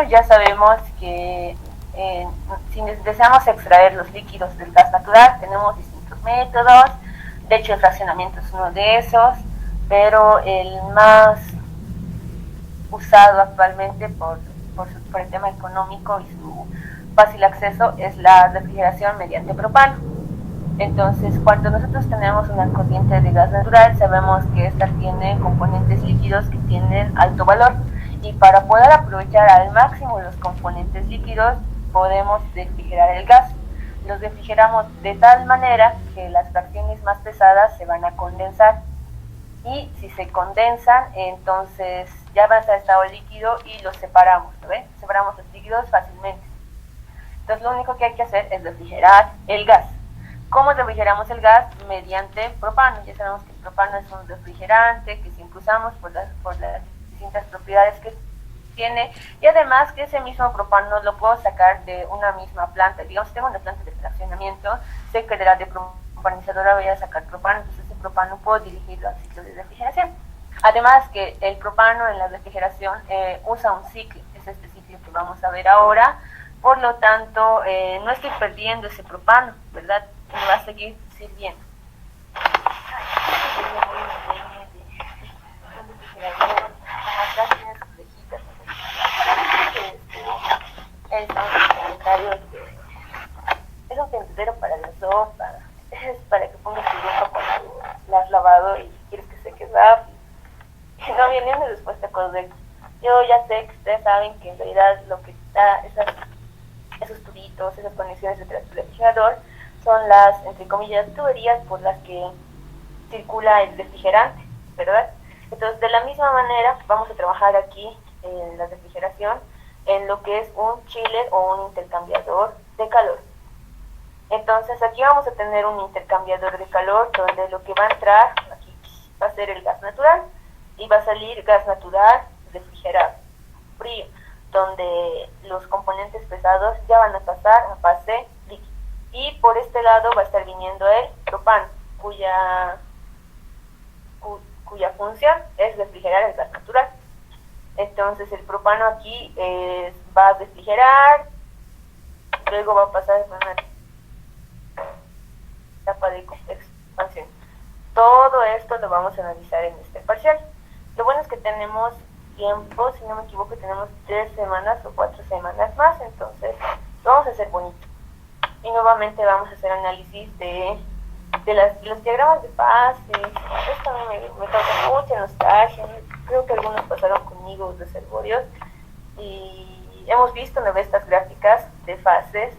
nosotros ya sabemos que si deseamos extraer los líquidos del gas natural, tenemos distintos métodos. De hecho, el fraccionamiento es uno de esos, pero el más usado actualmente por el tema económico y su fácil acceso es la refrigeración mediante propano. Entonces, cuando nosotros tenemos una corriente de gas natural, sabemos que esta tiene componentes líquidos que tienen alto valor, y para poder aprovechar al máximo los componentes líquidos podemos refrigerar el gas. Los refrigeramos de tal manera que las fracciones más pesadas se van a condensar, y si se condensan, entonces ya van a estar en estado líquido y los separamos, ¿no ven? Separamos los líquidos fácilmente. Entonces lo único que hay que hacer es refrigerar el gas. ¿Cómo refrigeramos el gas? Mediante propano. Ya sabemos que el propano es un refrigerante que siempre usamos por las distintas propiedades que tiene, y además que ese mismo propano lo puedo sacar de una misma planta. Digamos, tengo una planta de fraccionamiento, sé que de la propanizadora voy a sacar propano, entonces ese propano puedo dirigirlo al ciclo de refrigeración. Además que el propano en la refrigeración usa un ciclo, es este ciclo que vamos a ver ahora. Por lo tanto, no estoy perdiendo ese propano, ¿verdad? Me va a seguir sirviendo. Es un tendedero para la sopa, es para que pongas tu ropa cuando la has lavado y quieres que seque rápido. No viene una respuesta correcta. Yo ya sé que ustedes saben que en realidad lo que está, esos tubitos, esas conexiones entre el refrigerador, son las, entre comillas, tuberías por las que circula el refrigerante, ¿verdad? Entonces, de la misma manera, vamos a trabajar aquí en la refrigeración en lo que es un chiller o un intercambiador de calor. Entonces, aquí vamos a tener un intercambiador de calor donde lo que va a entrar aquí va a ser el gas natural y va a salir gas natural refrigerado, frío, donde los componentes pesados ya van a pasar a fase líquida. Y por este lado va a estar viniendo el propano, cuya función es refrigerar el gas natural. Entonces el propano aquí va a refrigerar, luego va a pasar por una etapa de expansión. Todo esto lo vamos a analizar en este parcial. Lo bueno es que tenemos tiempo, si no me equivoco, tenemos 3 semanas o 4 semanas más, entonces lo vamos a hacer bonito. Y nuevamente vamos a hacer análisis de los diagramas de fases. Esto a mí me causa mucha nostalgia. Creo que algunos pasaron conmigo reservorios y hemos visto estas gráficas de fases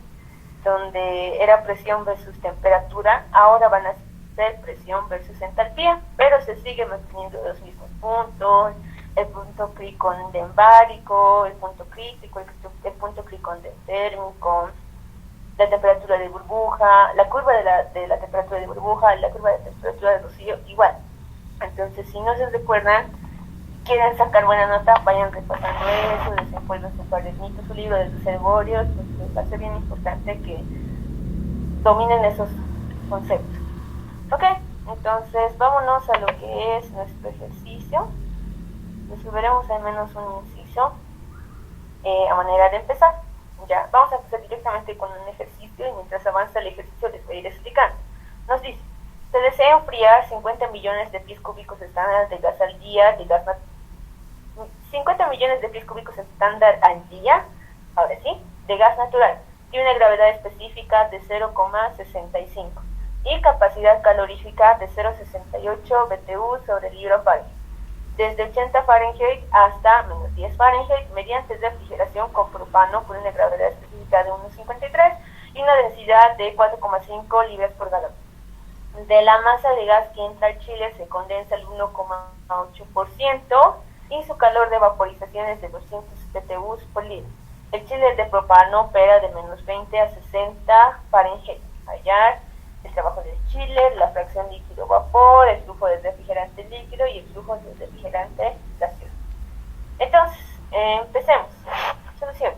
donde era presión versus temperatura. Ahora van a ser presión versus entalpía, pero se sigue manteniendo los mismos puntos: el punto cricondembárico, el punto crítico, el punto cricondentérmico, la temperatura de burbuja, la curva de la temperatura de burbuja, la curva de temperatura de rocío, igual. Entonces, si no se recuerdan, quieren sacar buena nota, vayan repasando eso, desenvuelvan su cuadernito, su libro de reservorios, porque va a ser bien importante que dominen esos conceptos. Ok, entonces vámonos a lo que es nuestro ejercicio. Resolveremos al menos un inciso a manera de empezar. Ya, vamos a empezar directamente con un ejercicio y mientras avanza el ejercicio les voy a ir explicando. Nos dice: se desea enfriar 50 millones de pies cúbicos estándar de gas al día, 50 millones de pies cúbicos estándar al día, ahora sí, de gas natural, y una gravedad específica de 0,65 y capacidad calorífica de 0,68 BTU sobre el libro Fahrenheit, desde 80 Fahrenheit hasta menos 10 Fahrenheit, mediante refrigeración con propano con una gravedad específica de 1,53 y una densidad de 4,5 libras por galón. De la masa de gas que entra al chiller se condensa el 1,8% y su calor de vaporización es de 200 BTU por litro. El chiller de propano opera de menos 20 a 60 Fahrenheit. Hallar el trabajo del chiller, la fracción líquido-vapor, el flujo de refrigerante líquido y el flujo de refrigerante gaseoso. Entonces, empecemos. Solución.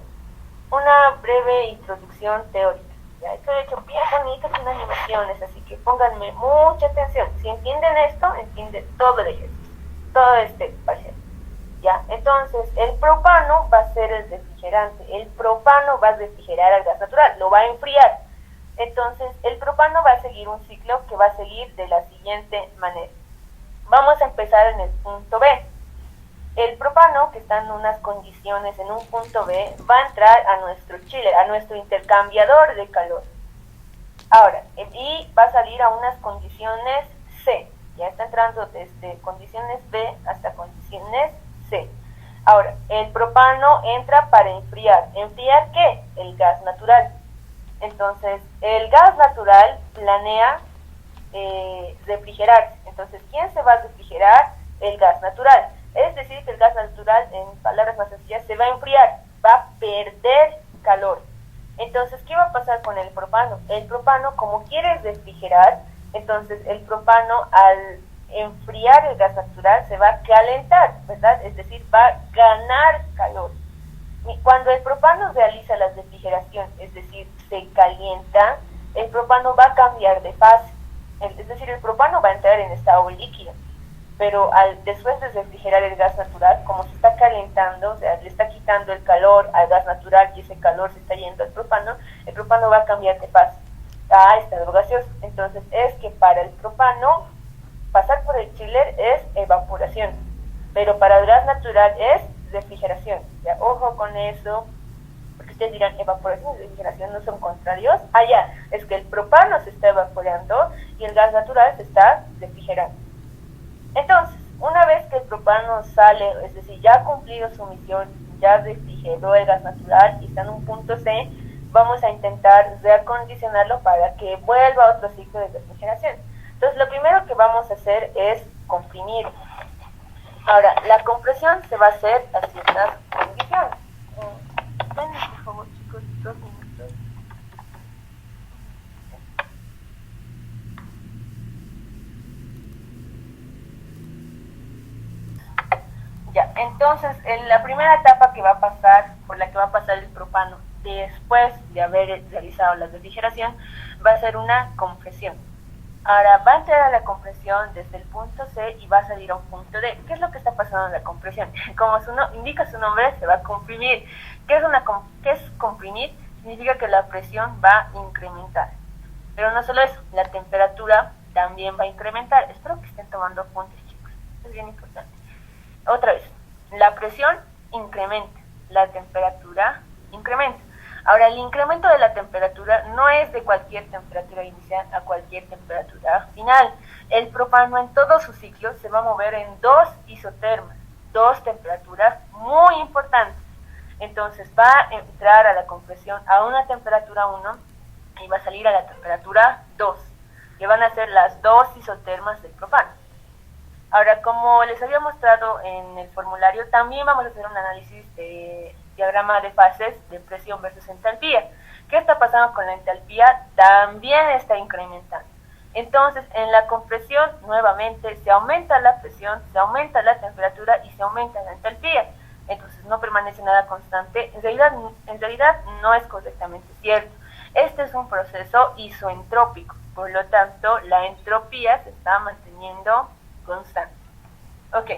Una breve introducción teórica. Ya, esto lo he hecho bien bonito con animaciones, así que pónganme mucha atención. Si entienden esto, entienden todo el ejercicio, todo este parcial. ¿Ya? Entonces, el propano va a ser el refrigerante. El propano va a refrigerar al gas natural, lo va a enfriar. Entonces, el propano va a seguir un ciclo que va a seguir de la siguiente manera. Vamos a empezar en el punto B. El propano, que está en unas condiciones en un punto B, va a entrar a nuestro chiller, a nuestro intercambiador de calor. Ahora, y va a salir a unas condiciones C. Ya está entrando desde condiciones B hasta condiciones C. Ahora, el propano entra para enfriar. ¿Enfriar qué? El gas natural. Entonces, el gas natural planea refrigerarse. Entonces, ¿quién se va a refrigerar? El gas natural. Es decir, que el gas natural, en palabras más sencillas, se va a enfriar, va a perder calor. Entonces, ¿qué va a pasar con el propano? El propano, como quiere refrigerar, entonces el propano al enfriar el gas natural se va a calentar, ¿verdad? Es decir, va a ganar calor. Y cuando el propano realiza la refrigeración, es decir, se calienta, el propano va a cambiar de fase. Es decir, el propano va a entrar en estado líquido. Pero después de refrigerar el gas natural, como se está calentando, o sea, le está quitando el calor al gas natural y ese calor se está yendo al propano, el propano va a cambiar de fase a estado gaseoso. Entonces, es que para el propano, pasar por el chiller es evaporación, pero para el gas natural es refrigeración. Ya, ojo con eso, porque ustedes dirán, evaporación y refrigeración no son contrarios. Ya, es que el propano se está evaporando y el gas natural se está refrigerando. Entonces, una vez que el propano sale, es decir, ya ha cumplido su misión, ya refrigeró el gas natural y está en un punto C, vamos a intentar reacondicionarlo para que vuelva a otro ciclo de refrigeración. Entonces, lo primero que vamos a hacer es comprimir. Ahora, la compresión se va a hacer a ciertas condiciones. Ven, por favor, chicos, 2 minutos. Ya, entonces, en la primera etapa que va a pasar, por la que va a pasar el propano, después de haber realizado la refrigeración, va a ser una compresión. Ahora va a entrar a la compresión desde el punto C y va a salir a un punto D. ¿Qué es lo que está pasando en la compresión? Como indica su nombre, se va a comprimir. ¿Qué es comprimir? Significa que la presión va a incrementar. Pero no solo eso, la temperatura también va a incrementar. Espero que estén tomando apuntes, chicos. Es bien importante. Otra vez, la presión incrementa, la temperatura incrementa. Ahora, el incremento de la temperatura no es de cualquier temperatura inicial a cualquier temperatura final. El propano en todo su ciclo se va a mover en 2 isotermas, 2 temperaturas muy importantes. Entonces va a entrar a la compresión a una temperatura 1 y va a salir a la temperatura 2, que van a ser las 2 isotermas del propano. Ahora, como les había mostrado en el formulario, también vamos a hacer un análisis de diagrama de fases de presión versus entalpía. ¿Qué está pasando con la entalpía? También está incrementando. Entonces, en la compresión, nuevamente, se aumenta la presión, se aumenta la temperatura y se aumenta la entalpía. Entonces, no permanece nada constante. En realidad no es correctamente cierto. Este es un proceso isoentrópico. Por lo tanto, la entropía se está manteniendo constante. Ok,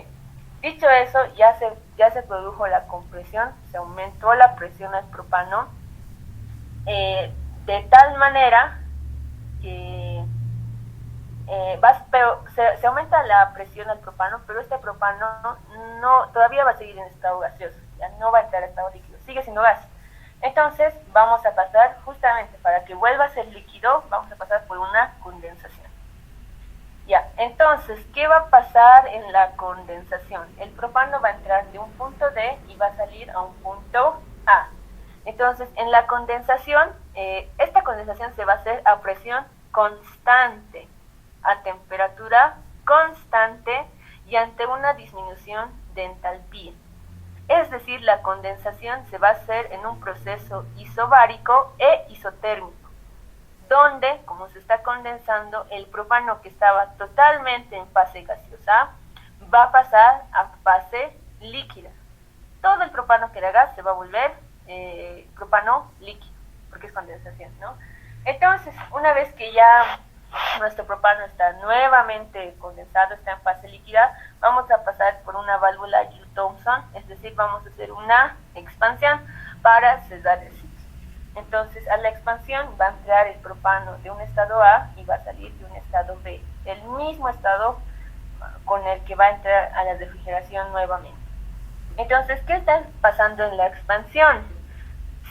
dicho eso, ya se produjo la compresión, se aumentó la presión al propano de tal manera que se aumenta la presión al propano, pero este propano todavía va a seguir en estado gaseoso, ya no va a entrar a estado líquido, sigue siendo gas. Entonces vamos a pasar, justamente para que vuelva a ser líquido, vamos a pasar por una condensación. Ya, entonces, ¿qué va a pasar en la condensación? El propano va a entrar de un punto D y va a salir a un punto A. Entonces, en la condensación, esta condensación se va a hacer a presión constante, a temperatura constante y ante una disminución de entalpía. Es decir, la condensación se va a hacer en un proceso isobárico e isotérmico, donde, como se está condensando, el propano que estaba totalmente en fase gaseosa va a pasar a fase líquida. Todo el propano que era gas se va a volver propano líquido, porque es condensación, ¿no? Entonces, una vez que ya nuestro propano está nuevamente condensado, está en fase líquida, vamos a pasar por una válvula Joule-Thomson, es decir, vamos a hacer una expansión para cerrar el ciclo. Entonces, a la expansión va a entrar el propano de un estado A y va a salir de un estado B, el mismo estado con el que va a entrar a la refrigeración nuevamente. Entonces, ¿qué está pasando en la expansión?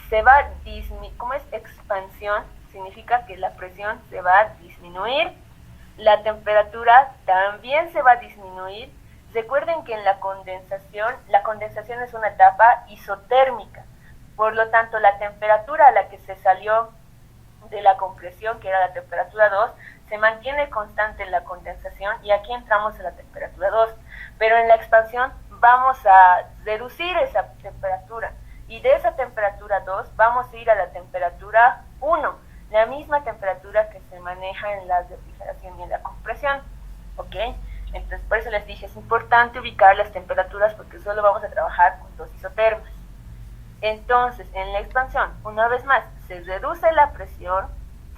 Se va a disminuir. ¿Cómo es expansión? Significa que la presión se va a disminuir, la temperatura también se va a disminuir. Recuerden que en la condensación es una etapa isotérmica, por lo tanto la temperatura a la que se salió de la compresión, que era la temperatura 2, se mantiene constante en la condensación y aquí entramos a la temperatura 2, pero en la expansión vamos a reducir esa temperatura y de esa temperatura 2 vamos a ir a la temperatura 1, la misma temperatura que se maneja en la refrigeración y en la compresión, ¿ok? Entonces por eso les dije, es importante ubicar las temperaturas porque solo vamos a trabajar con dos isotermas. Entonces, en la expansión, una vez más, se reduce la presión,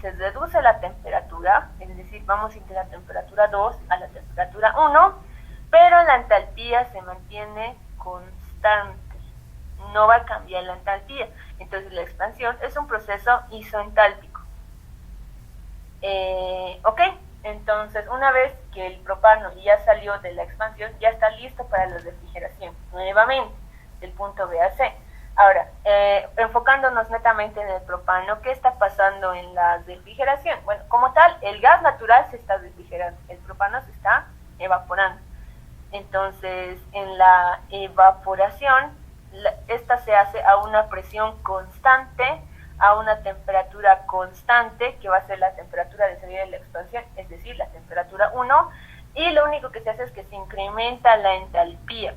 se reduce la temperatura, es decir, vamos a ir de la temperatura 2 a la temperatura 1, pero la entalpía se mantiene constante, no va a cambiar la entalpía. Entonces, la expansión es un proceso isoentálpico. ¿Ok? Entonces, una vez que el propano ya salió de la expansión, ya está listo para la refrigeración, nuevamente, del punto B a C. Ahora, enfocándonos netamente en el propano, ¿qué está pasando en la refrigeración? Bueno, como tal, el gas natural se está refrigerando, el propano se está evaporando. Entonces, en la evaporación, esta se hace a una presión constante, a una temperatura constante, que va a ser la temperatura de salida de la expansión, es decir, la temperatura 1, y lo único que se hace es que se incrementa la entalpía,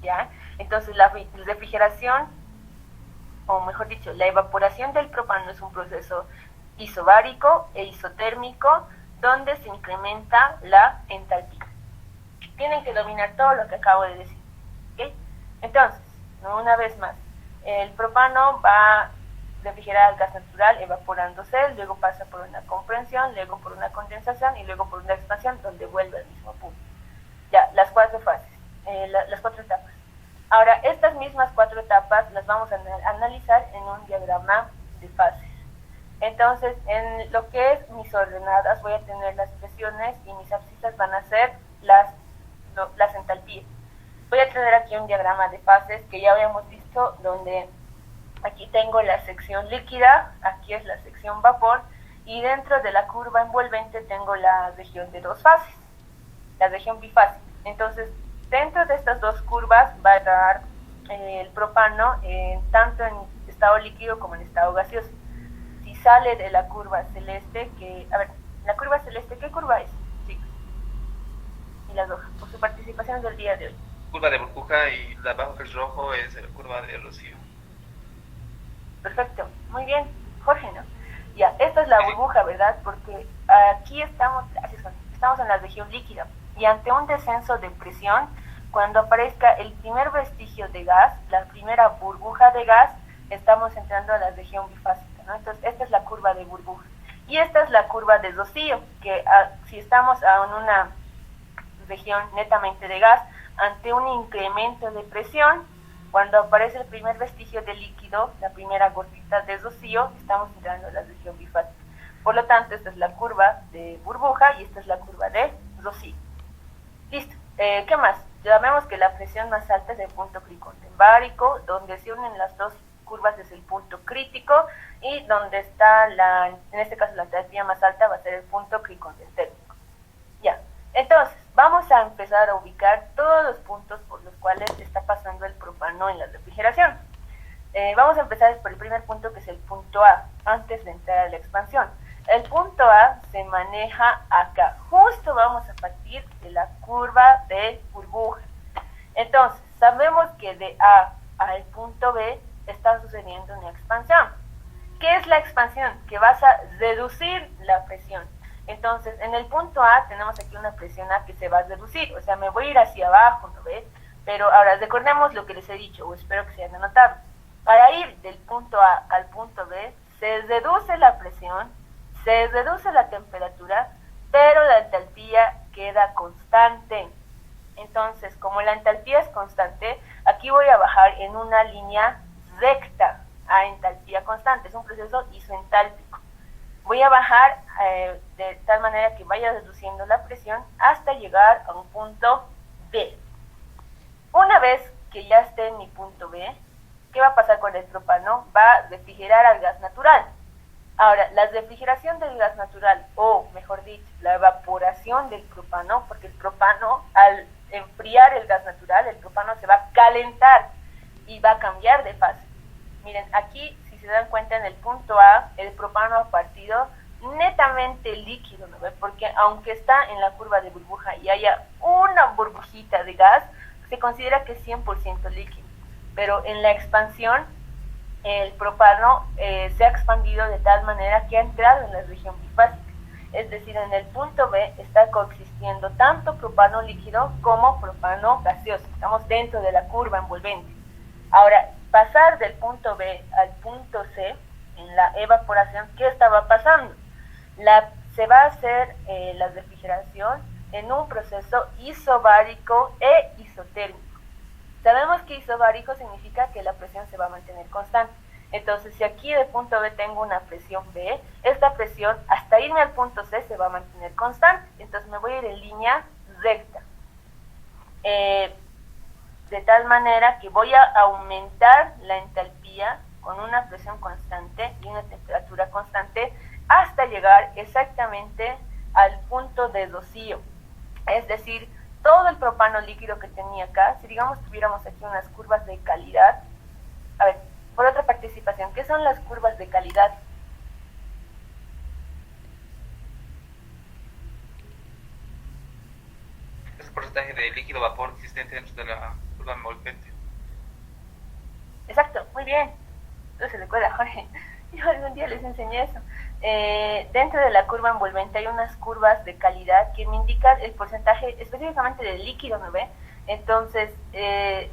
¿ya? Entonces la refrigeración, o mejor dicho, la evaporación del propano es un proceso isobárico e isotérmico donde se incrementa la entalpía. Tienen que dominar todo lo que acabo de decir, ¿okay? Entonces, una vez más, el propano va a refrigerar al gas natural evaporándose, luego pasa por una compresión, luego por una condensación y luego por una expansión donde vuelve al mismo punto. Ya, las cuatro fases, las cuatro etapas. Ahora, estas mismas cuatro etapas las vamos a analizar en un diagrama de fases. Entonces, en lo que es mis ordenadas, voy a tener las presiones y mis abscisas van a ser las entalpías. Voy a tener aquí un diagrama de fases que ya habíamos visto, donde aquí tengo la sección líquida, aquí es la sección vapor, y dentro de la curva envolvente tengo la región de dos fases, la región bifásica. Entonces, dentro de estas dos curvas va a dar el propano tanto en estado líquido como en estado gaseoso. Si sale de la curva celeste, la curva celeste, ¿qué curva es? Sí. Y las hojas, por su participación del día de hoy. Curva de burbuja y la bajo que es rojo es la curva de rocío. Perfecto, muy bien, Jorge, ¿no? Ya, esta es la burbuja, ¿verdad? Porque aquí estamos en la región líquida y ante un descenso de presión, cuando aparezca el primer vestigio de gas, la primera burbuja de gas, estamos entrando a la región bifásica, ¿no? Entonces, esta es la curva de burbuja. Y esta es la curva de rocío, que si estamos en una región netamente de gas, ante un incremento de presión, cuando aparece el primer vestigio de líquido, la primera gotita de rocío, estamos entrando a la región bifásica. Por lo tanto, esta es la curva de burbuja y esta es la curva de rocío. Listo. ¿Qué más? Llamemos que la presión más alta es el punto cricotembárico, donde se unen las dos curvas es el punto crítico, y donde está en este caso la entalpía más alta va a ser el punto cricotentérmico. Ya. Entonces, vamos a empezar a ubicar todos los puntos por los cuales está pasando el propano en la refrigeración. Vamos a empezar por el primer punto, que es el punto A, antes de entrar a la expansión. El punto A se maneja acá. Justo vamos a partir de la curva de burbuja. Entonces, sabemos que de A al punto B está sucediendo una expansión. ¿Qué es la expansión? Que vas a reducir la presión. Entonces, en el punto A tenemos aquí una presión A que se va a reducir, o sea, me voy a ir hacia abajo, ¿no ves? Pero ahora recordemos lo que les he dicho, o espero que se hayan anotado. Para ir del punto A al punto B, se reduce la presión, Se reduce la temperatura, pero la entalpía queda constante. Entonces, como la entalpía es constante, aquí voy a bajar en una línea recta a entalpía constante. Es un proceso isoentálpico. Voy a bajar de tal manera que vaya reduciendo la presión hasta llegar a un punto B. Una vez que ya esté en mi punto B, ¿qué va a pasar con el propano? Va a refrigerar al gas natural. Ahora, la refrigeración del gas natural, o mejor dicho, la evaporación del propano, porque el propano, al enfriar el gas natural, el propano se va a calentar y va a cambiar de fase. Miren, aquí, si se dan cuenta, en el punto A, el propano ha partido netamente líquido, ¿no ve? Porque aunque está en la curva de burbuja y haya una burbujita de gas, se considera que es 100% líquido. Pero en la expansión, el propano se ha expandido de tal manera que ha entrado en la región bifásica. Es decir, en el punto B está coexistiendo tanto propano líquido como propano gaseoso. Estamos dentro de la curva envolvente. Ahora, pasar del punto B al punto C, en la evaporación, ¿qué estaba pasando? Se va a hacer la refrigeración en un proceso isobárico e isotérmico. Sabemos que isobárico significa que la presión se va a mantener constante. Entonces, si aquí del punto B tengo una presión B, esta presión hasta irme al punto C se va a mantener constante. Entonces me voy a ir en línea recta. De tal manera que voy a aumentar la entalpía con una presión constante y una temperatura constante hasta llegar exactamente al punto de rocío. Es decir, todo el propano líquido que tenía acá, si digamos tuviéramos aquí unas curvas de calidad, a ver, por otra participación, ¿qué son las curvas de calidad? Es el porcentaje de líquido vapor existente dentro de la curva envolvente. Exacto, muy bien. Entonces recuerda, Jorge, yo algún día les enseñé eso. Dentro de la curva envolvente hay unas curvas de calidad que me indican el porcentaje específicamente del líquido, ¿no ve? Entonces,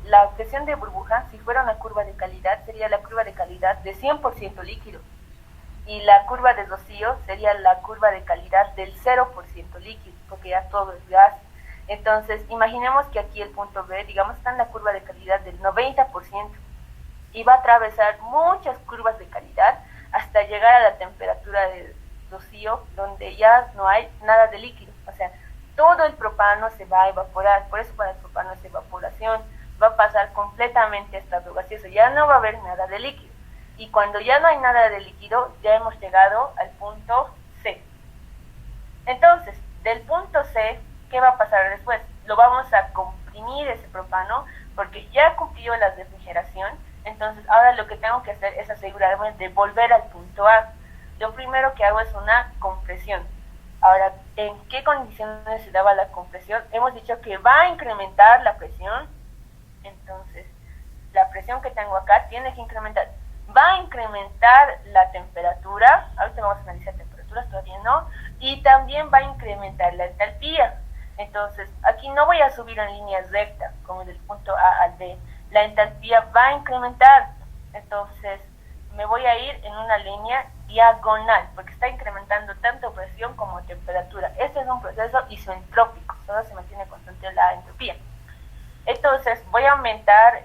la presión de burbuja, si fuera una curva de calidad, sería la curva de calidad de 100% líquido. Y la curva de rocío sería la curva de calidad del 0% líquido, porque ya todo es gas. Entonces, imaginemos que aquí el punto B, digamos, está en la curva de calidad del 90%. Y va a atravesar muchas curvas de calidad hasta llegar a la temperatura de rocío, donde ya no hay nada de líquido. O sea, todo el propano se va a evaporar. Por eso para el propano es evaporación. Va a pasar completamente a estado gaseoso. Ya no va a haber nada de líquido. Y cuando ya no hay nada de líquido, ya hemos llegado al punto C. Entonces, del punto C, ¿qué va a pasar después? Lo vamos a comprimir ese propano porque ya cumplió la refrigeración. Entonces, ahora lo que tengo que hacer es asegurarme de volver al punto A. Lo primero que hago es una compresión. Ahora, ¿en qué condiciones se daba la compresión? Hemos dicho que va a incrementar la presión. Entonces, la presión que tengo acá tiene que incrementar. Va a incrementar la temperatura. Ahorita vamos a analizar temperaturas, todavía no. Y también va a incrementar la entalpía. Entonces, aquí no voy a subir en línea recta, como del punto A al B. La entalpía va a incrementar. Entonces, me voy a ir en una línea diagonal, porque está incrementando tanto presión como temperatura. Este es un proceso isoentrópico, solo se mantiene constante la entropía. Entonces, voy a aumentar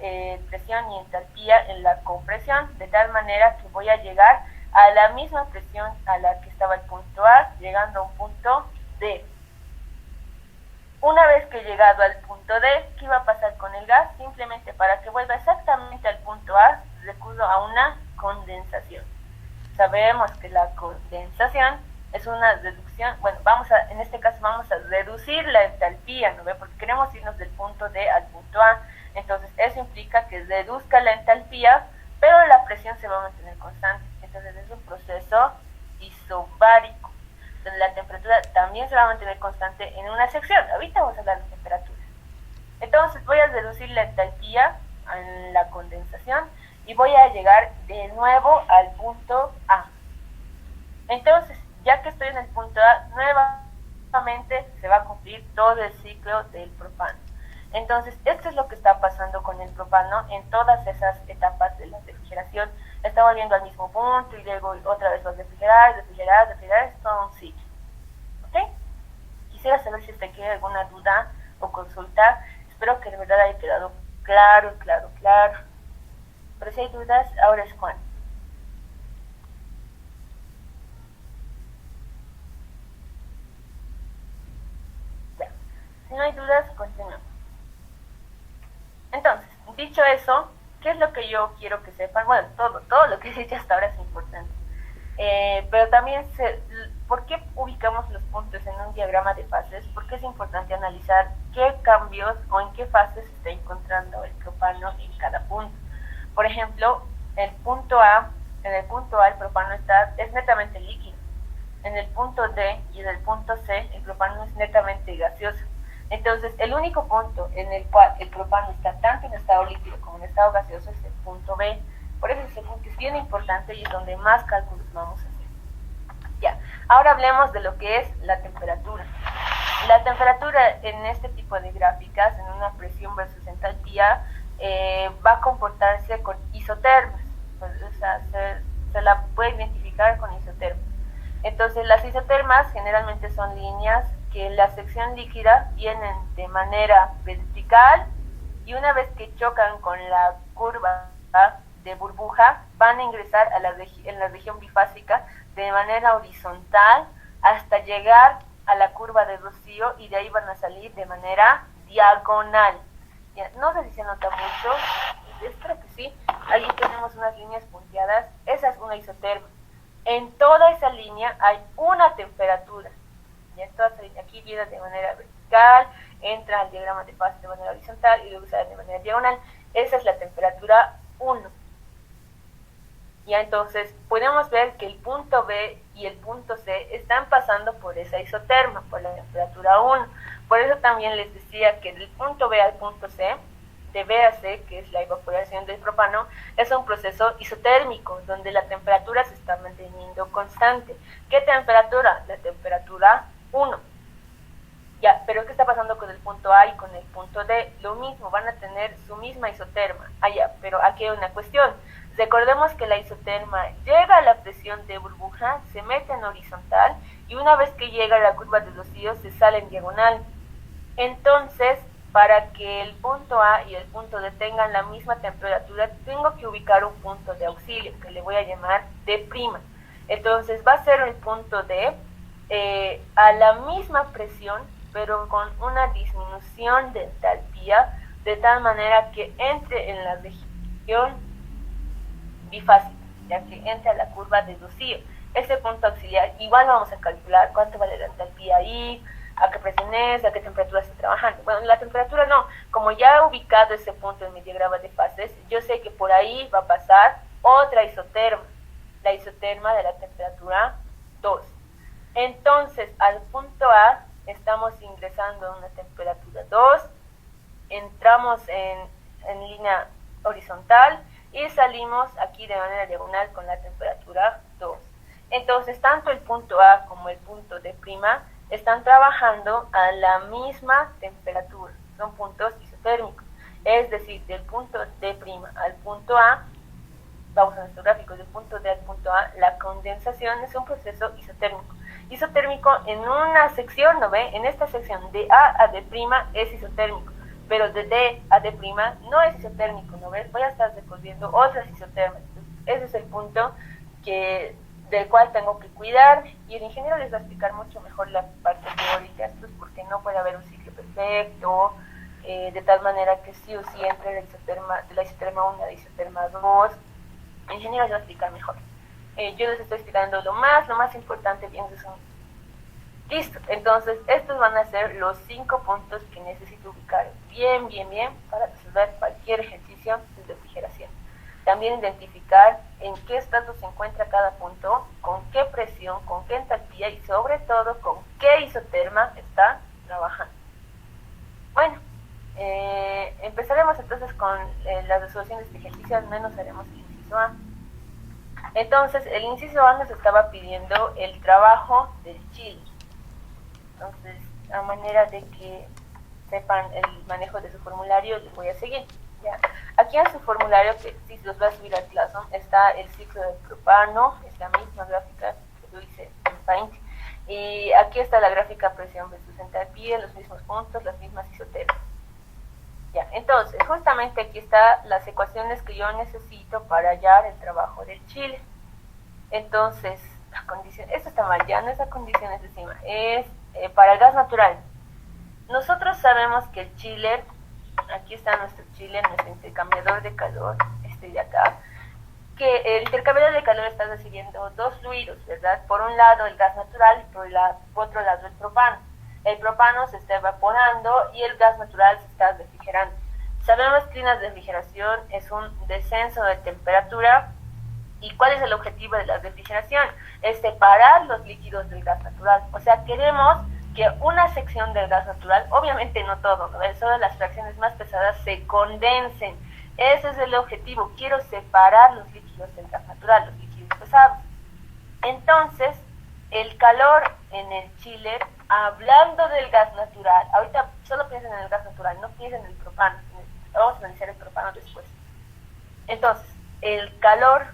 presión y entalpía en la compresión, de tal manera que voy a llegar a la misma presión a la que estaba el punto A, llegando a un punto D. Una vez que he llegado al punto D, ¿qué va a pasar con el gas? Simplemente para que vuelva exactamente al punto A, recurro a una condensación. Sabemos que la condensación es una reducción, bueno, en este caso vamos a reducir la entalpía, ¿no ve? Porque queremos irnos del punto D al punto A. Entonces, eso implica que reduzca la entalpía, pero la presión se va a mantener constante. Entonces, es un proceso isobárico. La temperatura también se va a mantener constante en una sección. Ahorita vamos a hablar de temperaturas. Entonces voy a reducir la entalpía en la condensación y voy a llegar de nuevo al punto A. Entonces, ya que estoy en el punto A, nuevamente se va a cumplir todo el ciclo del propano. Entonces, esto es lo que está pasando con el propano en todas esas etapas de la refrigeración. Es está volviendo al mismo punto y luego otra vez vas a refrigerar, es todo un ciclo. ¿Ok? Quisiera saber si te queda alguna duda o consulta. Espero que de verdad haya quedado claro. Pero si hay dudas, ahora es cuando. Ya. Si no hay dudas, continuamos. Entonces, dicho eso, ¿qué es lo que yo quiero que sepan? Bueno, todo lo que he dicho hasta ahora es importante. Pero también, ¿por qué ubicamos los puntos en un diagrama de fases? Porque es importante analizar qué cambios o en qué fases se está encontrando el propano en cada punto. Por ejemplo, en el punto A el propano es netamente líquido. En el punto D y en el punto C, el propano es netamente gaseoso. Entonces, el único punto en el cual el propano está tanto en estado líquido como en estado gaseoso es el punto B. Por eso ese punto es bien importante y es donde más cálculos vamos a hacer. Ya, ahora hablemos de lo que es la temperatura. La temperatura en este tipo de gráficas, en una presión versus entalpía, va a comportarse con isotermas. O sea, se la puede identificar con isotermas. Entonces, las isotermas generalmente son líneas que en la sección líquida vienen de manera vertical y una vez que chocan con la curva de burbuja, van a ingresar en la región bifásica de manera horizontal hasta llegar a la curva de rocío y de ahí van a salir de manera diagonal. Ya, no sé si se nota mucho, espero que sí. Ahí tenemos unas líneas punteadas, esa es una isoterma. En toda esa línea hay una temperatura. Y entonces aquí viene de manera vertical, entra al diagrama de fase de manera horizontal y luego sale de manera diagonal. Esa es la temperatura 1. Ya entonces podemos ver que el punto B y el punto C están pasando por esa isoterma, por la temperatura 1. Por eso también les decía que del punto B al punto C, de B a C, que es la evaporación del propano, es un proceso isotérmico, donde la temperatura se está manteniendo constante. ¿Qué temperatura? La temperatura 1. Ya, pero ¿qué está pasando con el punto A y con el punto D? Lo mismo, van a tener su misma isoterma. Ya, pero aquí hay una cuestión. Recordemos que la isoterma llega a la presión de burbuja, se mete en horizontal y una vez que llega a la curva de rocío se sale en diagonal. Entonces, para que el punto A y el punto D tengan la misma temperatura, tengo que ubicar un punto de auxilio, que le voy a llamar D'. Entonces, va a ser el punto D a la misma presión, pero con una disminución de entalpía, de tal manera que entre en la región bifásica, ya que entre a la curva de rocío. Ese punto auxiliar, igual vamos a calcular cuánto vale la entalpía ahí, a qué presión es, a qué temperatura está trabajando. Bueno, la temperatura no, como ya he ubicado ese punto en mi diagrama de fases, yo sé que por ahí va a pasar otra isoterma, la isoterma de la temperatura 2. Entonces, al punto A estamos ingresando a una temperatura 2, entramos en línea horizontal y salimos aquí de manera diagonal con la temperatura 2. Entonces, tanto el punto A como el punto D' están trabajando a la misma temperatura, son puntos isotérmicos. Es decir, del punto D' al punto A, vamos a nuestro gráfico, del punto D al punto A, la condensación es un proceso isotérmico. Isotérmico en una sección, ¿no ve? En esta sección de A a D' es isotérmico, pero de D a D' no es isotérmico, ¿no ves? Voy a estar recorriendo otras isotermas. Ese es el punto del cual tengo que cuidar, y el ingeniero les va a explicar mucho mejor la parte teórica, esto es porque no puede haber un ciclo perfecto, de tal manera que sí o sí entre de la isoterma 1 a la isoterma 2, el ingeniero les va a explicar mejor. Yo les estoy explicando lo más importante, bien que son. Listo, entonces estos van a ser los 5 puntos que necesito ubicar bien para resolver cualquier ejercicio de refrigeración. También identificar en qué estado se encuentra cada punto, con qué presión, con qué entalpía y sobre todo con qué isoterma está trabajando. Bueno, empezaremos entonces con las resoluciones de este ejercicio, al menos haremos el inciso A. Entonces, el inciso A nos estaba pidiendo el trabajo del chile. Entonces, a manera de que sepan el manejo de su formulario, les voy a seguir. ¿ya? Aquí en su formulario, que sí se los va a subir al Classroom, está el ciclo del propano, es la misma gráfica que lo hice en Paint. Y aquí está la gráfica presión versus entalpía, los mismos puntos, las mismas isotermas. Ya, entonces, justamente aquí están las ecuaciones que yo necesito para hallar el trabajo del chile. Entonces, la condición, esto está mal, ya no es la condición encima, es para el gas natural. Nosotros sabemos que el chiller, aquí está nuestro chiller, nuestro intercambiador de calor, este de acá, que el intercambiador de calor está recibiendo dos fluidos, ¿verdad? Por un lado el gas natural y por otro lado el propano. El propano se está evaporando y el gas natural se está refrigerando. Sabemos que la refrigeración es un descenso de temperatura. ¿Y cuál es el objetivo de la refrigeración? Es separar los líquidos del gas natural. O sea, queremos que una sección del gas natural, obviamente no todo, ¿no? Solo las fracciones más pesadas se condensen. Ese es el objetivo. Quiero separar los líquidos del gas natural, los líquidos pesados. Entonces, el calor en el chiller, hablando del gas natural, ahorita solo piensen en el gas natural, no piensen en el propano. Vamos a analizar el propano después. Entonces, el calor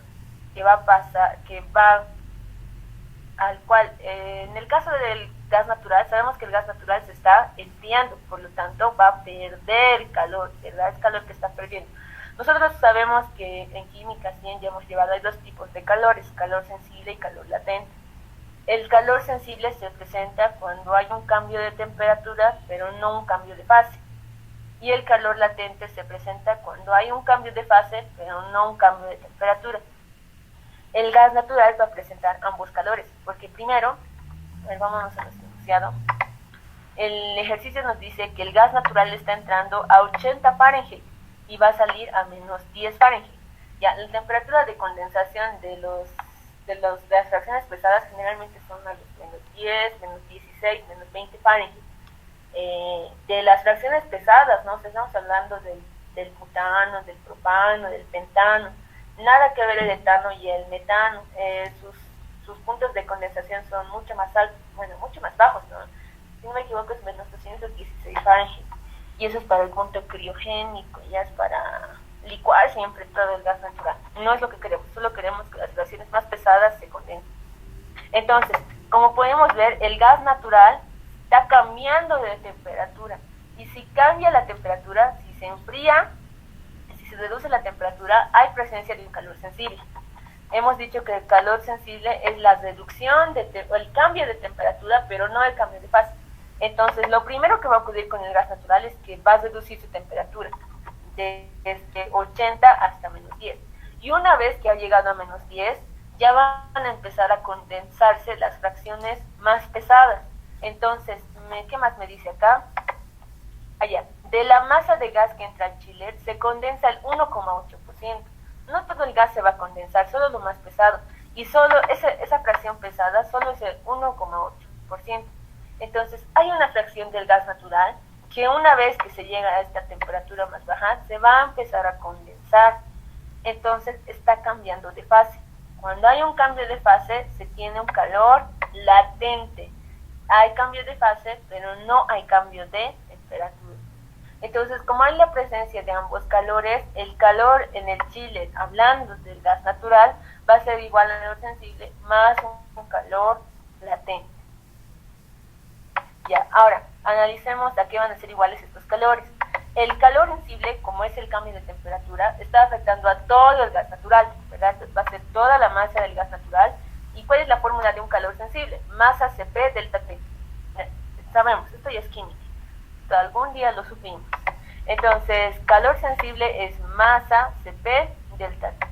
que va a pasar, que va al cual, en el caso del gas natural, sabemos que el gas natural se está enfriando, por lo tanto va a perder calor, ¿verdad? Es calor que está perdiendo. Nosotros sabemos que en química 100 ya hemos llevado, hay dos tipos de calores, calor sensible y calor latente. El calor sensible se presenta cuando hay un cambio de temperatura, pero no un cambio de fase. Y el calor latente se presenta cuando hay un cambio de fase, pero no un cambio de temperatura. El gas natural va a presentar ambos calores, porque primero, vámonos a nuestro enunciado, el ejercicio nos dice que el gas natural está entrando a 80 Fahrenheit y va a salir a menos 10 Fahrenheit. Ya, la temperatura de condensación de las fracciones pesadas generalmente son a los menos 10, menos 16, menos 20 Fahrenheit. De las fracciones pesadas, ¿no? Estamos hablando del butano, del propano, del pentano. Nada que ver el etano y el metano, sus puntos de condensación son mucho más altos, bueno, mucho más bajos, ¿no? Si no me equivoco es menos 216 Fahrenheit, y eso es para el punto criogénico, ya es para licuar siempre todo el gas natural. No es lo que queremos, solo queremos que las fracciones más pesadas se condensen. Entonces, como podemos ver, el gas natural está cambiando de temperatura, y si cambia la temperatura, si se enfría, se reduce la temperatura, hay presencia de un calor sensible. Hemos dicho que el calor sensible es la reducción o el cambio de temperatura, pero no el cambio de fase. Entonces, lo primero que va a ocurrir con el gas natural es que va a reducir su temperatura desde 80 hasta menos 10. Y una vez que ha llegado a menos 10, ya van a empezar a condensarse las fracciones más pesadas. Entonces, ¿qué más me dice acá? Allá. De la masa de gas que entra al chiller se condensa el 1,8%. No todo el gas se va a condensar, solo lo más pesado. Y solo esa fracción pesada solo es el 1,8%. Entonces, hay una fracción del gas natural que una vez que se llega a esta temperatura más baja, se va a empezar a condensar. Entonces, está cambiando de fase. Cuando hay un cambio de fase, se tiene un calor latente. Hay cambio de fase, pero no hay cambio de temperatura. Entonces, como hay la presencia de ambos calores, el calor en el chiller, hablando del gas natural, va a ser igual al calor sensible más un calor latente. Ya, ahora, analicemos a qué van a ser iguales estos calores. El calor sensible, como es el cambio de temperatura, está afectando a todo el gas natural, ¿verdad? Entonces va a ser toda la masa del gas natural. ¿Y cuál es la fórmula de un calor sensible? Masa Cp delta T. Sabemos, esto ya es química. Algún día lo supimos. Entonces, calor sensible es masa Cp delta T.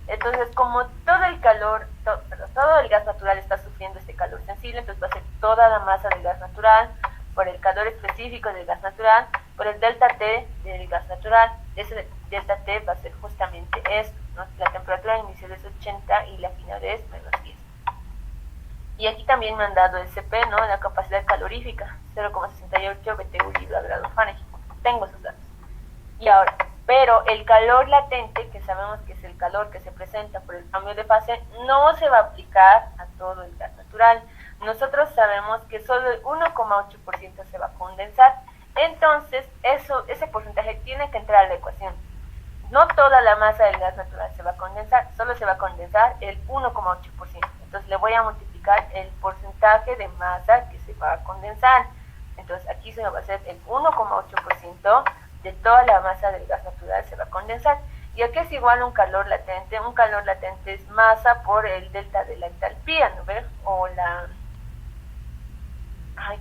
Entonces, como todo el calor, todo el gas natural está sufriendo este calor sensible, entonces va a ser toda la masa del gas natural por el calor específico del gas natural, por el delta T del gas natural. Ese delta T va a ser justamente esto, ¿no? La temperatura inicial es 80 y la final es menos 10. Y aquí también me han dado el Cp, ¿no? La capacidad calorífica, 0,68 BTU libra a grado Fahrenheit. Tengo esos datos. Y ahora, pero el calor latente, que sabemos que es el calor que se presenta por el cambio de fase, no se va a aplicar a todo el gas natural. Nosotros sabemos que solo el 1,8% se va a condensar. Entonces, ese porcentaje tiene que entrar a la ecuación. no toda la masa del gas natural se va a condensar, solo se va a condensar el 1,8%. Entonces le voy a multiplicar el porcentaje de masa que se va a condensar. Entonces aquí se va a hacer el 1,8% de toda la masa del gas natural se va a condensar. Y aquí es igual un calor latente. Un calor latente es masa por el delta de la entalpía, ¿no ves? O la...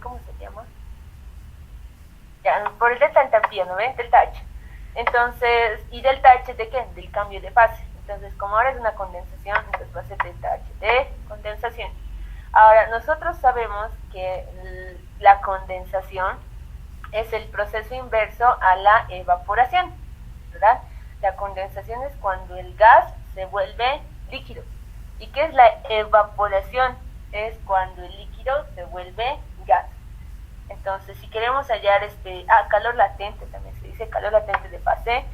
¿cómo se llama? Ya, por el delta de entalpía, ¿no ves? Delta H. Entonces, ¿y delta H de qué? Del cambio de fase. Entonces, como ahora es una condensación, entonces va a ser delta H de condensación. Ahora, nosotros sabemos que la condensación es el proceso inverso a la evaporación, ¿verdad? La condensación es cuando el gas se vuelve líquido. ¿Y qué es la evaporación? Es cuando el líquido se vuelve gas. Entonces, si queremos hallar calor latente, también se dice calor latente de fase,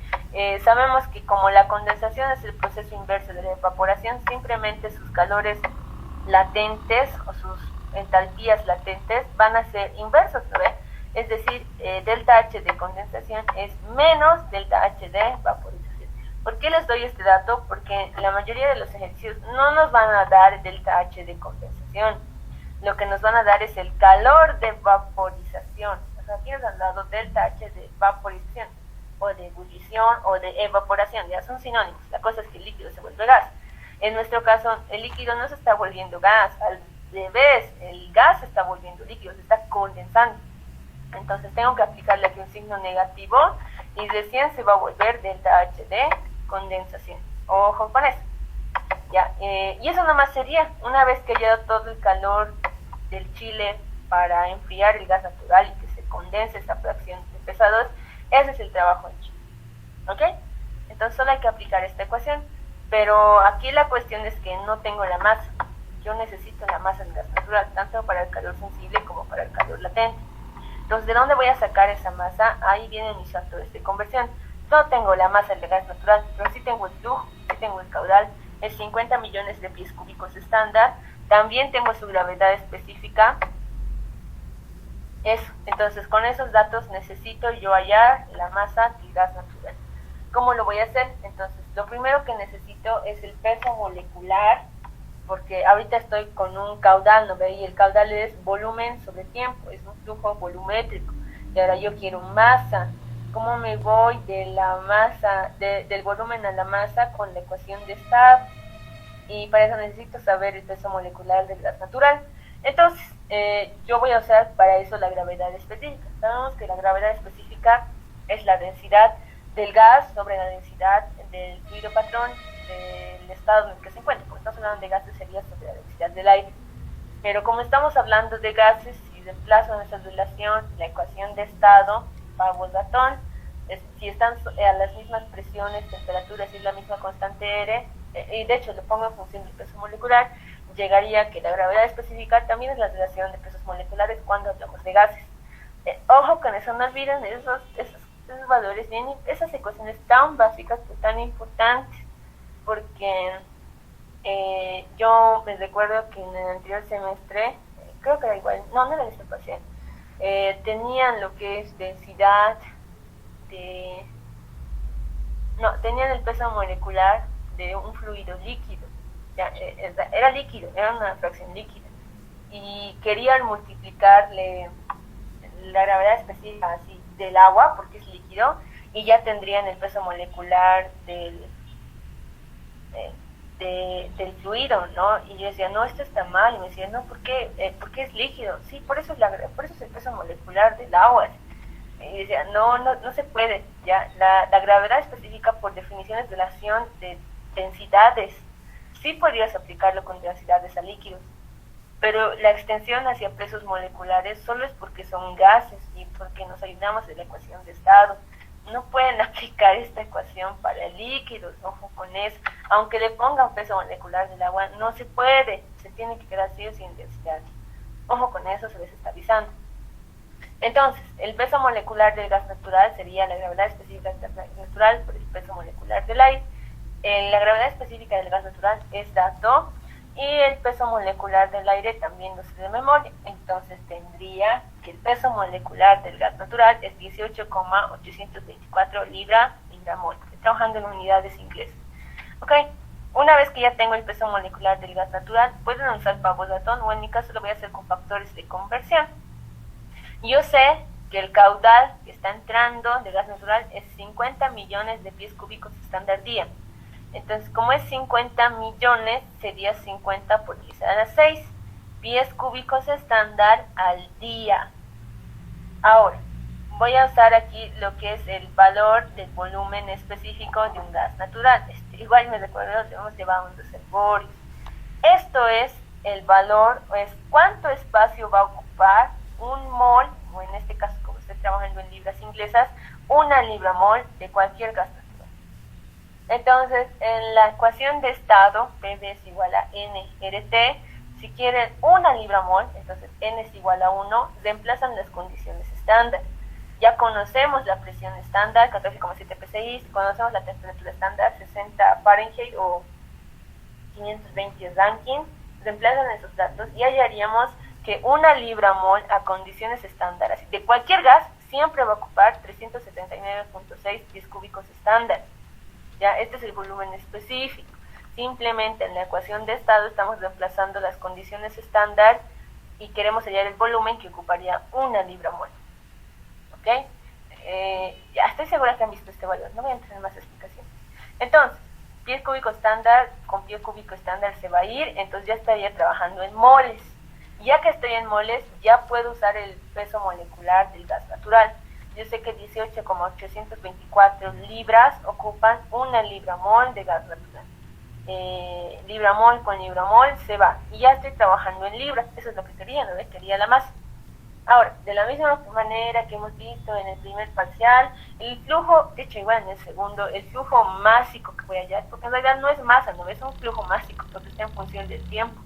sabemos que como la condensación es el proceso inverso de la evaporación, simplemente sus calores latentes o sus entalpías latentes van a ser inversos, ¿no ve? Es decir, delta H de condensación es menos delta H de vaporización. ¿Por qué les doy este dato? Porque la mayoría de los ejercicios no nos van a dar delta H de condensación. Lo que nos van a dar es el calor de vaporización. O sea, aquí nos han dado delta H de vaporización, o de ebullición, o de evaporación. Ya son sinónimos. La cosa es que el líquido se vuelve gas. En nuestro caso, el líquido no se está volviendo gas. Al revés, el gas se está volviendo líquido, se está condensando. Entonces tengo que aplicarle aquí un signo negativo y recién se va a volver delta H de condensación. Ojo con eso. Ya, y eso nomás sería, una vez que haya dado todo el calor del chile para enfriar el gas natural y que se condense esta fracción de pesados, ese es el trabajo en chile. ¿Ok? Entonces solo hay que aplicar esta ecuación, pero aquí la cuestión es que no tengo la masa. Yo necesito la masa del gas natural, tanto para el calor sensible como para el calor latente. Entonces, ¿de dónde voy a sacar esa masa? Ahí vienen mis factores de conversión. No tengo la masa del gas natural, pero sí tengo el flujo, sí tengo el caudal, es 50 millones de pies cúbicos estándar. También tengo su gravedad específica. Eso. Entonces, con esos datos necesito yo hallar la masa del gas natural. ¿Cómo lo voy a hacer? Entonces, lo primero que necesito es el peso molecular, porque ahorita estoy con un caudal, ¿no ve? Y el caudal es volumen sobre tiempo, es un flujo volumétrico. Y ahora yo quiero masa. ¿Cómo me voy de la masa, del volumen a la masa con la ecuación de estado? Y para eso necesito saber el peso molecular del gas natural. Entonces, yo voy a usar para eso la gravedad específica. Sabemos que la gravedad específica es la densidad del gas sobre la densidad del fluido patrón del estado en el que se encuentra. Como estamos hablando de gases, sería sobre la densidad del aire. Pero como estamos hablando de gases, si reemplazo en esa relación la ecuación de estado, Pavol-Vatón, si están a las mismas presiones, temperaturas y la misma constante R, y de hecho lo pongo en función del peso molecular, llegaría a que la gravedad específica también es la relación de pesos moleculares cuando hablamos de gases. Ojo con eso, no olviden esos valores, bien, esas ecuaciones tan básicas pero tan importantes, porque yo me recuerdo que en el anterior semestre, creo que era igual, no era este parcial, tenían lo que es densidad tenían el peso molecular de un fluido líquido, ya, era líquido, era una fracción líquida, y querían multiplicarle la gravedad específica así del agua, porque es líquido, y ya tendrían el peso molecular del fluido, ¿no? Y yo decía, no, esto está mal, y me decía, no, ¿por qué? Porque es líquido. Sí, por eso es el peso molecular del agua. Y decía, no se puede, ya, la gravedad específica por definición es relación de densidades. Sí podrías aplicarlo con densidades a líquidos, pero la extensión hacia pesos moleculares solo es porque son gases y porque nos ayudamos de la ecuación de estado. No pueden aplicar esta ecuación para líquidos, ojo con eso. Aunque le pongan peso molecular del agua, no se puede, se tiene que quedar así o sin densidad. Ojo con eso, se les está avisando. Entonces, el peso molecular del gas natural sería la gravedad específica del gas natural por el peso molecular del aire. La gravedad específica del gas natural es dato, y el peso molecular del aire también lo sé de memoria. Entonces tendría que el peso molecular del gas natural es 18,824 libra-mol. trabajando en unidades inglesas. ¿Ok? Una vez que ya tengo el peso molecular del gas natural, pueden usar pavo latón, o en mi caso lo voy a hacer con factores de conversión. Yo sé que el caudal que está entrando de gas natural es 50 millones de pies cúbicos estándar día. Entonces, como es 50 millones, sería 50 por 10 a la 6 pies cúbicos estándar al día. Ahora, voy a usar aquí lo que es el valor del volumen específico de un gas natural. Igual me recuerdo, hemos llevado un reservorio. Esto es el valor, es cuánto espacio va a ocupar un mol, o en este caso, como estoy trabajando en libras inglesas, una libra mol de cualquier gas natural. Entonces, en la ecuación de estado, PV es igual a NRT. Si quieren una libra mol, entonces N es igual a 1, reemplazan las condiciones estándar. Ya conocemos la presión estándar, 14,7 psi, conocemos la temperatura estándar, 60 Fahrenheit o 520 Rankine, reemplazan esos datos y hallaríamos que una libra mol a condiciones estándar, así, de cualquier gas, siempre va a ocupar 379.6 pies cúbicos estándar. Ya, este es el volumen específico. Simplemente en la ecuación de estado estamos reemplazando las condiciones estándar y queremos hallar el volumen que ocuparía una libra mol. ¿Ok? Ya estoy segura que han visto este valor, no voy a entrar en más explicaciones. Entonces, pies cúbico estándar con pie cúbico estándar se va a ir, entonces ya estaría trabajando en moles. Ya que estoy en moles, ya puedo usar el peso molecular del gas natural. Yo sé que 18,824 libras ocupan una libra mol de gas natural. Libra mol con libra mol se va. Y ya estoy trabajando en libras. Eso es lo que quería, ¿no? Quería la masa. Ahora, de la misma manera que hemos visto en el primer parcial, el flujo, de hecho igual en el segundo, el flujo másico que voy a hallar, porque en realidad no es masa, no es un flujo másico, porque está en función del tiempo.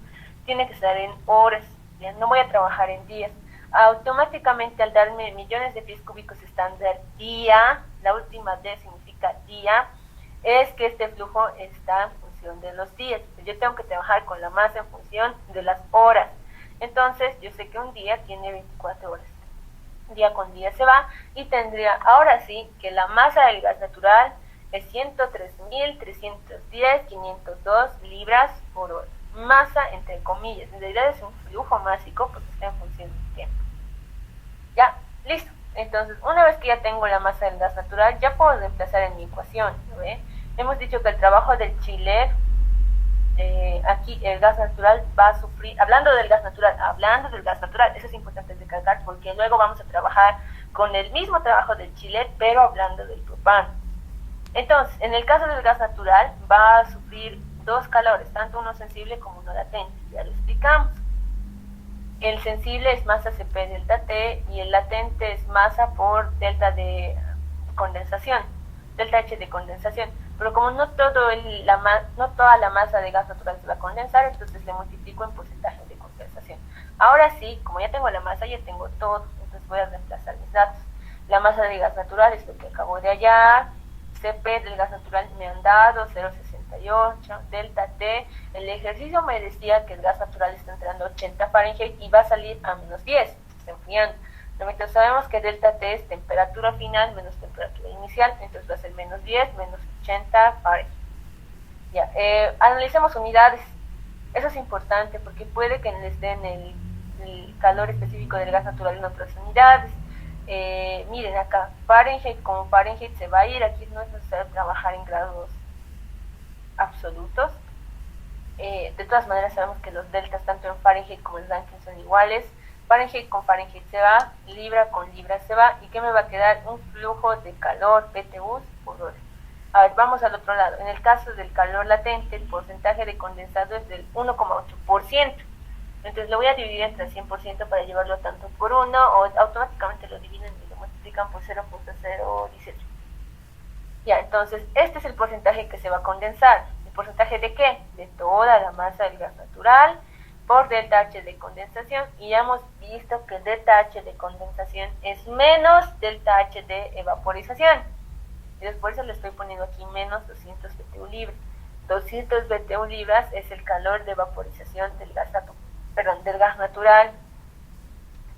Tiene que estar en horas, ¿ya? No voy a trabajar en días. Automáticamente al darme millones de pies cúbicos estándar día, la última D significa día, es que este flujo está en función de los días. Yo tengo que trabajar con la masa en función de las horas. Entonces yo sé que un día tiene 24 horas. Día con día se va y tendría ahora sí que la masa del gas natural es 103.310.502 libras por hora. Masa entre comillas, en realidad es un flujo másico porque está en función del tiempo. Ya, listo. Entonces, una vez que ya tengo la masa del gas natural, ya puedo reemplazar en mi ecuación, ¿no? Hemos dicho que el trabajo del chile, aquí el gas natural va a sufrir, hablando del gas natural, eso es importante recalcar porque luego vamos a trabajar con el mismo trabajo del chile, pero hablando del propano. Entonces, en el caso del gas natural, va a sufrir dos calores, tanto uno sensible como uno latente, ya lo explicamos. El sensible es masa Cp delta T y el latente es masa por delta de condensación, delta H de condensación. Pero como no toda la masa de gas natural se va a condensar, entonces le multiplico en porcentaje de condensación. Ahora sí, como ya tengo la masa, ya tengo todo, entonces voy a reemplazar mis datos. La masa de gas natural es lo que acabo de hallar, Cp del gas natural me han dado 0,68, delta T, el ejercicio me decía que el gas natural está entrando a 80 Fahrenheit y va a salir a menos 10, está enfriando. Nosotros sabemos que delta T es temperatura final menos temperatura inicial, entonces va a ser menos 10, menos 80 Fahrenheit. Ya, analicemos unidades. Eso es importante porque puede que les den el calor específico del gas natural en otras unidades. Miren acá, Fahrenheit como Fahrenheit se va a ir, aquí no es necesario trabajar en grados absolutos. De todas maneras sabemos que los deltas tanto en Fahrenheit como en Rankine son iguales. Fahrenheit con Fahrenheit se va, libra con libra se va, y ¿qué me va a quedar? Un flujo de calor PTU por hora. A ver, vamos al otro lado. En el caso del calor latente, el porcentaje de condensado es del 1,8%. Entonces lo voy a dividir entre el 100% para llevarlo tanto por 1, o automáticamente lo dividen y lo multiplican por 0.018. Ya, entonces este es el porcentaje que se va a condensar. ¿El porcentaje de qué? De toda la masa del gas natural por delta H de condensación, y ya hemos visto que delta H de condensación es menos delta H de evaporización. Entonces por eso le estoy poniendo aquí menos 200 BTU libras. 200 BTU libras es el calor de vaporización del gas natural.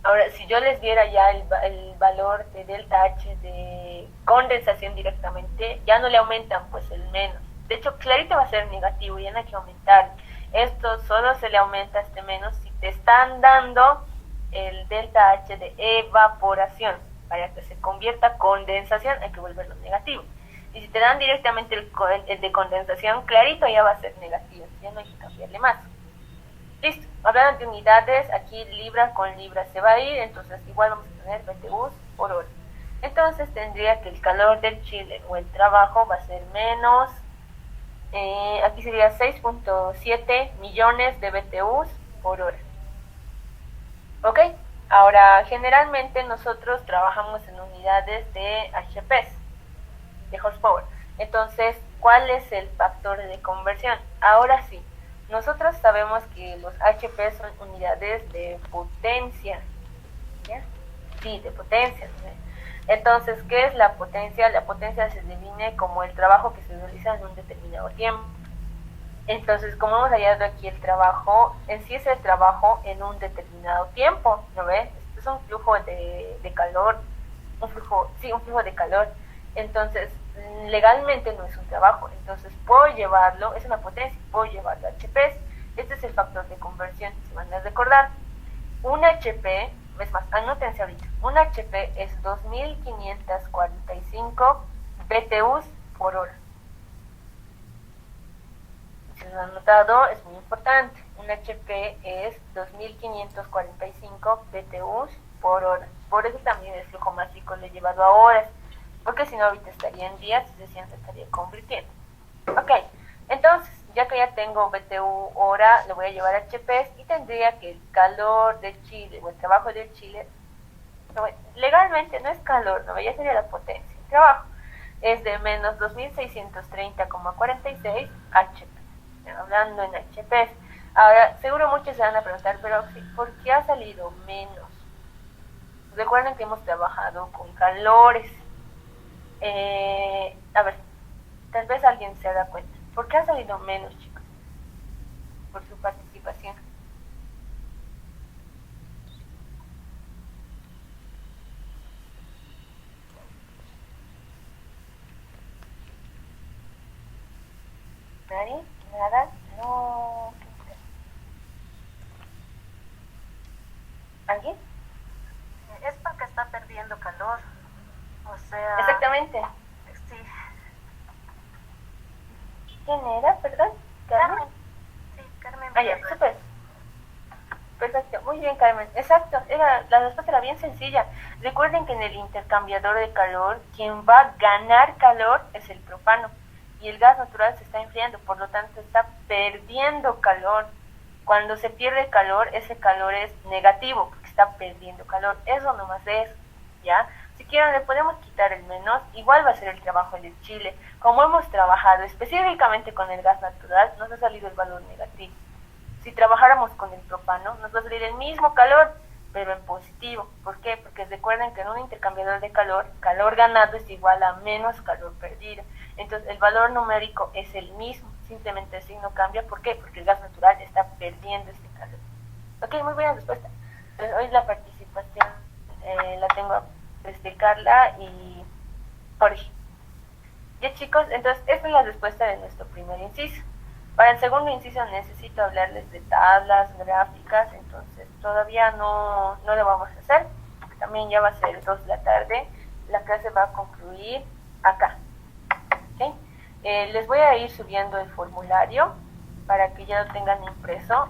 Ahora, si yo les diera ya el valor de delta H de condensación directamente, ya no le aumentan pues el menos. De hecho, clarito va a ser negativo, ya no hay que aumentar. Esto solo se le aumenta este menos si te están dando el delta H de evaporación. Para que se convierta a condensación hay que volverlo negativo. Y si te dan directamente el de condensación, clarito ya va a ser negativo, ya no hay que cambiarle más. Listo, hablando de unidades, aquí libra con libra se va a ir, entonces igual vamos a tener BTUs por hora. Entonces tendría que el calor del chile o el trabajo va a ser menos, aquí sería 6.7 millones de BTUs por hora. ¿Ok? Ahora, generalmente nosotros trabajamos en unidades de HPs, de horsepower. Entonces, ¿cuál es el factor de conversión? Ahora sí, nosotros sabemos que los HP son unidades de potencia, ¿ya? Sí, de potencia, ¿no? Entonces, ¿qué es la potencia? La potencia se define como el trabajo que se realiza en un determinado tiempo. Entonces, como hemos hallado aquí el trabajo, en sí es el trabajo en un determinado tiempo, ¿no ves? Este es un flujo de calor, un flujo de calor. Entonces, legalmente no es un trabajo, entonces puedo llevarlo, es una potencia, puedo llevarlo a HPs. Este es el factor de conversión, si van a recordar. Un HP, es más, anótense ahorita, un HP es 2545 BTUs por hora. Si lo han anotado, es muy importante. Un HP es 2545 BTUs por hora. Por eso también el flujo másico lo he llevado a horas, porque si no ahorita estaría en días y recién se estaría convirtiendo. Ok, entonces ya que ya tengo BTU hora, lo voy a llevar a HPs y tendría que el calor del chile o el trabajo del chile, no, legalmente no es calor, no, ya sería la potencia. El trabajo es de menos 2630,46 HP, hablando en HPs. Ahora, seguro muchos se van a preguntar, pero ¿por qué ha salido menos? Recuerden que hemos trabajado con calores. A ver, tal vez alguien se da cuenta. ¿Por qué ha salido menos, chicos? Por su participación. ¿Nadie? ¿Nada? No. ¿Alguien? Es porque está perdiendo calor. O sea... Exactamente. Sí. ¿Quién era, perdón? ¿Carmen? Sí, Carmen. Ah, ya, súper. Perfecto, muy bien, Carmen. Exacto, la respuesta era bien sencilla. Recuerden que en el intercambiador de calor, quien va a ganar calor es el propano. Y el gas natural se está enfriando, por lo tanto está perdiendo calor. Cuando se pierde calor, ese calor es negativo, porque está perdiendo calor. Eso nomás es, ¿ya? Si quieren le podemos quitar el menos, igual va a ser el trabajo del chile. Como hemos trabajado específicamente con el gas natural, nos ha salido el valor negativo. Si trabajáramos con el propano, nos va a salir el mismo calor, pero en positivo. ¿Por qué? Porque recuerden que en un intercambiador de calor, calor ganado es igual a menos calor perdido. Entonces el valor numérico es el mismo, simplemente el signo cambia. ¿Por qué? Porque el gas natural está perdiendo este calor. Ok, muy buena respuesta. Entonces hoy la participación la tengo desde Carla y Jorge. Ya chicos, entonces esta es la respuesta de nuestro primer inciso. Para el segundo inciso necesito hablarles de tablas, gráficas, entonces todavía no lo vamos a hacer. También ya va a ser 2 de la tarde, la clase va a concluir acá. ¿Okay? Les voy a ir subiendo el formulario para que ya lo tengan impreso.